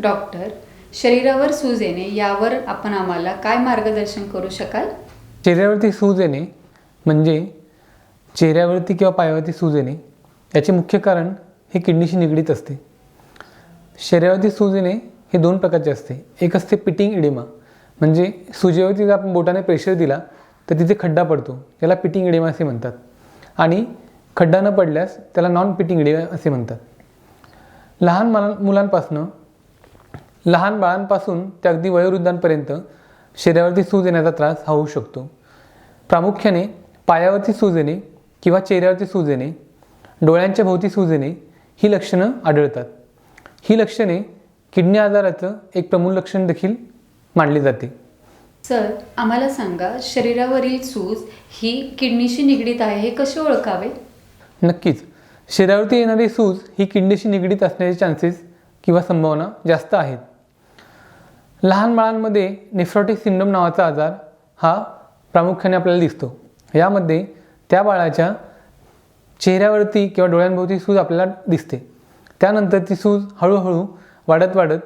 Doctor, शरीरावर सूज येणे यावर आपण आम्हाला काय मार्गदर्शन करू शकाल? चेहऱ्यावरती सूज येणे म्हणजे चेहऱ्यावरती किंवा पायावरती सूज येणे याचे मुख्य कारण हे किडनीशी निगडीत असते. शरीरावरती सूज येणे हे दोन प्रकारचे असते. एक असते पिटिंग इडेमा, म्हणजे सुजेवरती जर आपण बोटाने प्रेशर दिला तर तिथे खड्डा पडतो, त्याला पिटिंग इडेमा असे म्हणतात. आणि खड्डा न पडल्यास त्याला नॉन पिटिंग इडेमा असे म्हणतात. लहान बाळांपासून ते अगदी वयोवृद्धांपर्यंत शरीरावरती सूज येण्याचा त्रास हा होऊ शकतो. प्रामुख्याने पायावरती सूज येणे किंवा चेहऱ्यावरती सूज येणे, डोळ्यांच्या भोवती सूज येणे ही लक्षणं आढळतात. ही लक्षणे किडनी आजाराचं एक प्रमुख लक्षण देखील मानली जाते. सर, आम्हाला सांगा, शरीरावरील सूज ही किडनीशी निगडीत आहे हे कसे ओळखावे? नक्कीच, शरीरावरती येणारी सूज ही किडनीशी निगडीत असण्याचे चान्सेस किंवा संभावना जास्त आहेत. लहान बाळांमध्ये नेफ्रोटिक सिंड्रोम नावाचा आजार हा प्रामुख्याने आपल्याला दिसतो. यामध्ये त्या बाळाच्या चेहऱ्यावरती किंवा डोळ्यांभोवती सूज आपल्याला दिसते. त्यानंतर ती सूज हळूहळू वाढत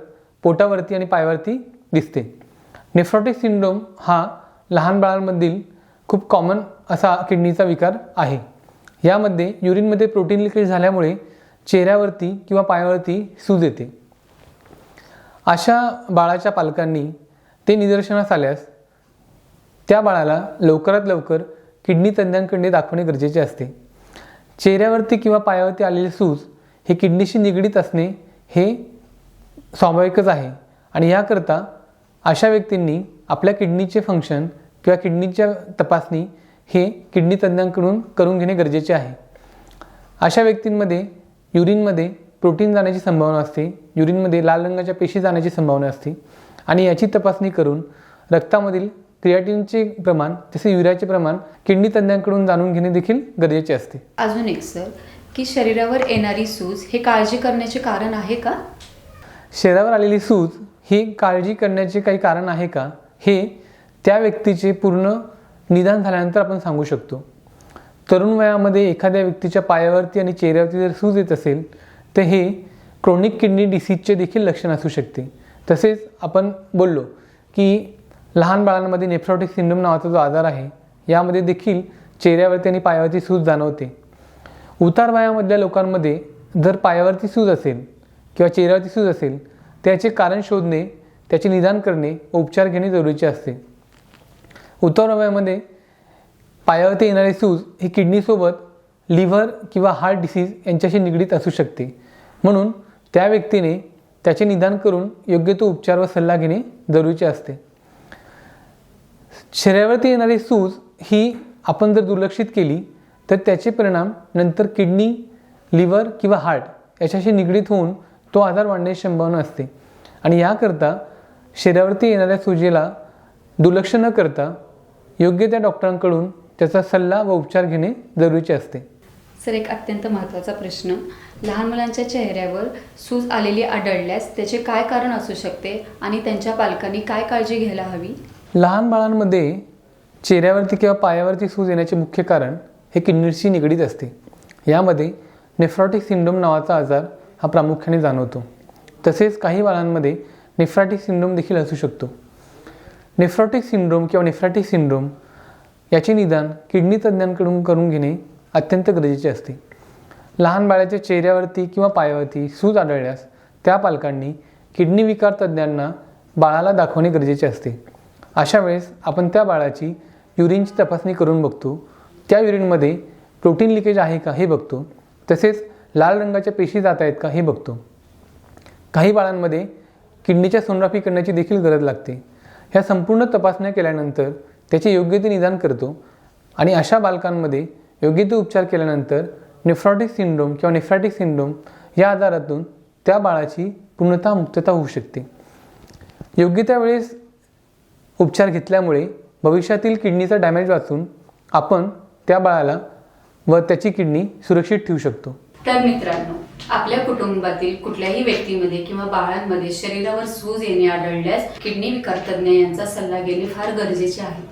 पोटावरती आणि पायावरती दिसते. नेफ्रोटिक सिंड्रोम हा लहान बाळांमधील खूप कॉमन असा किडनीचा विकार आहे. यामध्ये युरिनमध्ये प्रोटीन लिकेज झाल्यामुळे चेहऱ्यावरती किंवा पायावरती सूज येते. अशा बाळाच्या पालकांनी ते निदर्शनास आल्यास त्या बाळाला लवकरात लवकर किडनी तज्ज्ञांकडे दाखवणे गरजेचे असते. चेहऱ्यावरती किंवा पायावरती आलेली सूज हे किडनीशी निगडीत असणे हे स्वाभाविकच आहे आणि याकरता अशा व्यक्तींनी आपल्या किडनीचे फंक्शन किंवा किडनीच्या तपासणी हे किडनी तज्ज्ञांकडून करून घेणे गरजेचे आहे. अशा व्यक्तींमध्ये युरिनमध्ये प्रोटीन जाण्याची संभावना असते, युरिनमध्ये लाल रंगाच्या पेशी जाण्याची संभावना असते आणि याची तपासणी करून रक्तामधील क्रिएटिनचे प्रमाण तसे युरियाचे प्रमाण किडनी तज्ज्ञांकडून जाणून घेणे देखील गरजेचे असते. अजून एक सर, की शरीरावर येणारी सूज हे काळजी करण्याचे कारण आहे का? शरीरावर आलेली सूज ही काळजी करण्याचे काही कारण आहे का, हे त्या व्यक्तीचे पूर्ण निदान झाल्यानंतर आपण सांगू शकतो. तरुण वयामध्ये एखाद्या व्यक्तीच्या पायावरती आणि चेहऱ्यावरती जर सूज येत असेल तर हे क्रोनिक किडनी डिसीजचे देखील लक्षण असू शकते. तसेच आपण बोललो की लहान बाळांमध्ये नेफ्रोटिक सिंड्रोम नावाचा जो आजार आहे यामध्ये देखील चेहऱ्यावरती आणि पायावरती सूज जाणवते. उतार वयामधल्या लोकांमध्ये जर पायावरती सूज असेल किंवा चेहऱ्यावरती सूज असेल त्याचे कारण शोधणे, त्याचे निदान करणे व उपचार घेणे जरुरीचे असते. उतार वयामध्ये पायावरती येणारी सूज ही किडनीसोबत लिव्हर किंवा हार्ट डिसीज यांच्याशी निगडीत असू शकते. म्हणून त्या व्यक्तीने त्याचे निदान करून योग्य तो उपचार व सल्ला घेणे जरुरीचे असते. शरीरावरती येणारी सूज ही आपण जर दुर्लक्षित केली तर त्याचे परिणाम नंतर किडनी, लिव्हर किंवा हार्ट याच्याशी निगडीत होऊन तो आजार वाढण्याची संभावना असते आणि याकरता शरीरावरती येणाऱ्या सूजेला दुर्लक्ष न करता योग्य त्या डॉक्टरांकडून त्याचा सल्ला व उपचार घेणे जरुरीचे असते. सर, एक अत्यंत महत्त्वाचा प्रश्न, लहान मुलांच्या चेहऱ्यावर सूज आलेली आढळल्यास त्याचे काय कारण असू शकते आणि त्यांच्या पालकांनी काय काळजी घ्यायला हवी? लहान बाळांमध्ये चेहऱ्यावरती किंवा पायावरती सूज येण्याचे मुख्य कारण हे किडनीशी निगडीत असते. यामध्ये नेफ्रोटिक सिंड्रोम नावाचा आजार हा प्रामुख्याने जाणवतो. तसेच काही बाळांमध्ये नेफ्रॅटिक सिंड्रोम देखील असू शकतो. नेफ्रोटिक सिंड्रोम किंवा नेफ्रॅटिक सिंड्रोम याचे निदान किडनी तज्ज्ञांकडून करून घेणे अत्यंत गरजेचे असते. लहान बाळाच्या चेहऱ्यावरती किंवा पायावरती सूज आढळल्यास त्या पालकांनी किडनी विकार तज्ज्ञांना बाळाला दाखवणे गरजेचे असते. अशा वेळेस आपण त्या बाळाची युरिनची तपासणी करून बघतो, त्या युरिनमध्ये प्रोटीन लिकेज आहे का हे बघतो, तसेच लाल रंगाच्या पेशी जात आहेत का हे बघतो. काही बाळांमध्ये किडनीच्या सोनोग्राफी करण्याची देखील गरज लागते. ह्या संपूर्ण तपासण्या केल्यानंतर त्याचे योग्य ते निदान करतो आणि अशा बालकांमध्ये योग्य ते उपचार केल्यानंतर नेफ्रोटिक सिंड्रोम किंवा नेफ्रॅटिक सिंड्रोम या आजारातून त्या बाळाची पूर्णतः मुक्तता होऊ शकते. योग्य त्या वेळेस उपचार घेतल्यामुळे भविष्यातील किडनीचा डॅमेज वाचून आपण त्या बाळाला व त्याची किडनी सुरक्षित ठेवू शकतो. तर मित्रांनो, आपल्या कुटुंबातील कुठल्याही व्यक्तीमध्ये किंवा बाळांमध्ये शरीरावर सूज येणे आढळल्यास किडनी विकार तज्ज्ञ यांचा सल्ला घेणे फार गरजेचे आहे.